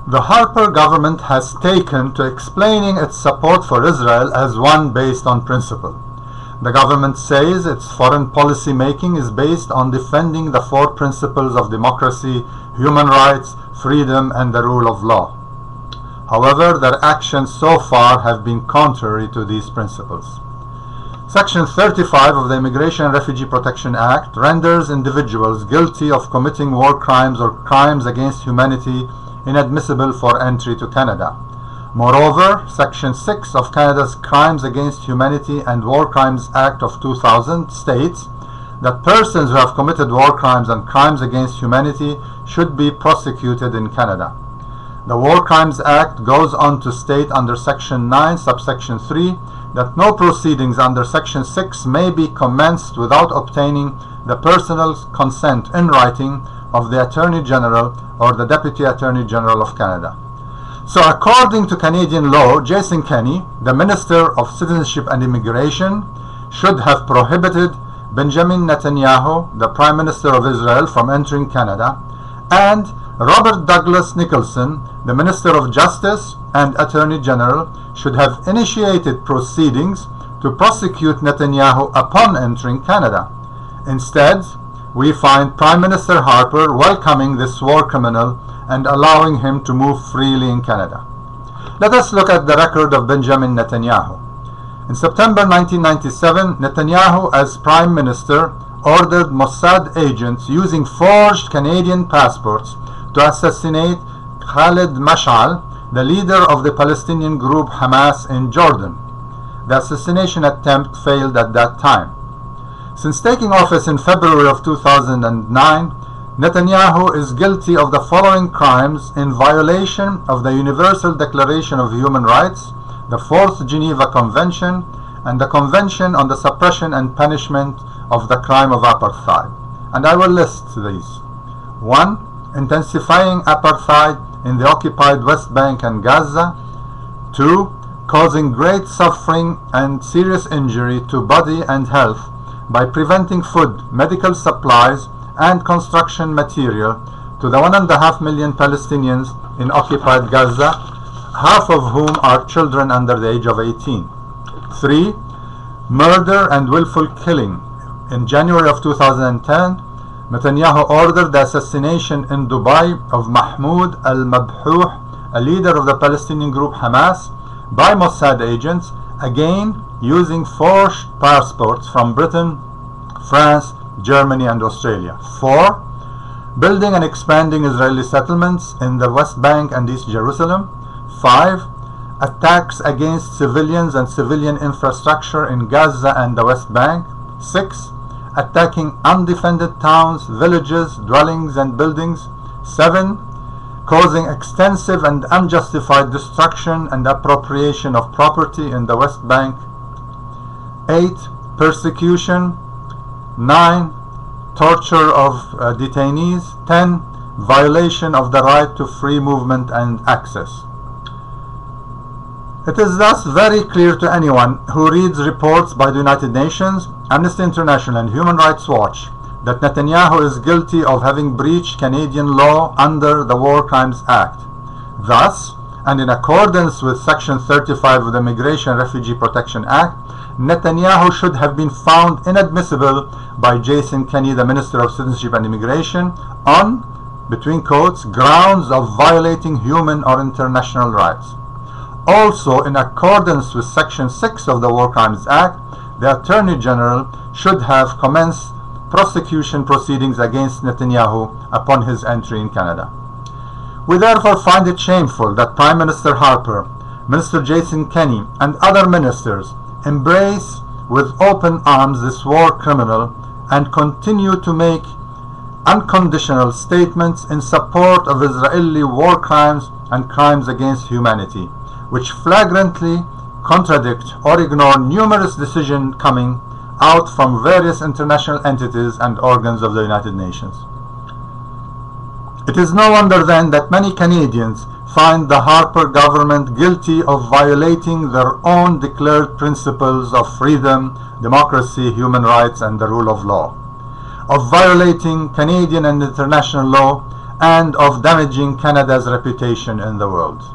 The Harper government has taken to explaining its support for Israel as one based on principle. The government says its foreign policy making is based on defending the four principles of democracy, human rights, freedom, and the rule of law. However, their actions so far have been contrary to these principles. Section 35 of the Immigration and Refugee Protection Act renders individuals guilty of committing war crimes or crimes against humanity inadmissible for entry to Canada. Moreover, Section 6 of Canada's Crimes Against Humanity and War Crimes Act of 2000 states that persons who have committed war crimes and crimes against humanity should be prosecuted in Canada. The War Crimes Act goes on to state under Section 9, subsection 3, that no proceedings under Section 6 may be commenced without obtaining the personal consent in writing of the Attorney General or the Deputy Attorney General of Canada. So according to Canadian law, Jason Kenney, the Minister of Citizenship and Immigration, should have prohibited Benjamin Netanyahu, the Prime Minister of Israel, from entering Canada, and Robert Douglas Nicholson, the Minister of Justice and Attorney General, should have initiated proceedings to prosecute Netanyahu upon entering Canada. Instead, we find Prime Minister Harper welcoming this war criminal and allowing him to move freely in Canada. Let us look at the record of Benjamin Netanyahu. In September 1997, Netanyahu, as Prime Minister, ordered Mossad agents using forged Canadian passports to assassinate Khaled Mouammar, the leader of the Palestinian group Hamas in Jordan. The assassination attempt failed at that time. Since taking office in February of 2009, Netanyahu is guilty of the following crimes in violation of the Universal Declaration of Human Rights, the Fourth Geneva Convention, and the Convention on the Suppression and Punishment of the Crime of Apartheid. And I will list these. 1. Intensifying apartheid in the occupied West Bank and Gaza. 2. Causing great suffering and serious injury to body and health by preventing food, medical supplies, and construction material to the 1.5 million Palestinians in occupied Gaza, half of whom are children under the age of 18. 3. Murder and willful killing. In January of 2010, Netanyahu ordered the assassination in Dubai of Mahmoud al-Mabhouh, a leader of the Palestinian group Hamas, by Mossad agents, again using forged passports from Britain, France, Germany, and Australia. 4. Building and expanding Israeli settlements in the West Bank and East Jerusalem. 5. Attacks against civilians and civilian infrastructure in Gaza and the West Bank. 6. Attacking undefended towns, villages, dwellings, and buildings. 7. Causing extensive and unjustified destruction and appropriation of property in the West Bank. 8. Persecution. 9. Torture of detainees. 10. Violation of the right to free movement and access. It is thus very clear to anyone who reads reports by the United Nations, Amnesty International, and Human Rights Watch that Netanyahu is guilty of having breached Canadian law under the War Crimes Act. Thus, and in accordance with Section 35 of the Immigration and Refugee Protection Act, Netanyahu should have been found inadmissible by Jason Kenney, the Minister of Citizenship and Immigration, on, between quotes, grounds of violating human or international rights. Also, in accordance with Section 6 of the War Crimes Act, the Attorney General should have commenced prosecution proceedings against Netanyahu upon his entry in Canada. We therefore find it shameful that Prime Minister Harper, Minister Jason Kenney, and other ministers embrace with open arms this war criminal and continue to make unconditional statements in support of Israeli war crimes and crimes against humanity, which flagrantly contradict or ignore numerous decisions coming out from various international entities and organs of the United Nations. It is no wonder then that many Canadians find the Harper government guilty of violating their own declared principles of freedom, democracy, human rights, and the rule of law, of violating Canadian and international law, and of damaging Canada's reputation in the world.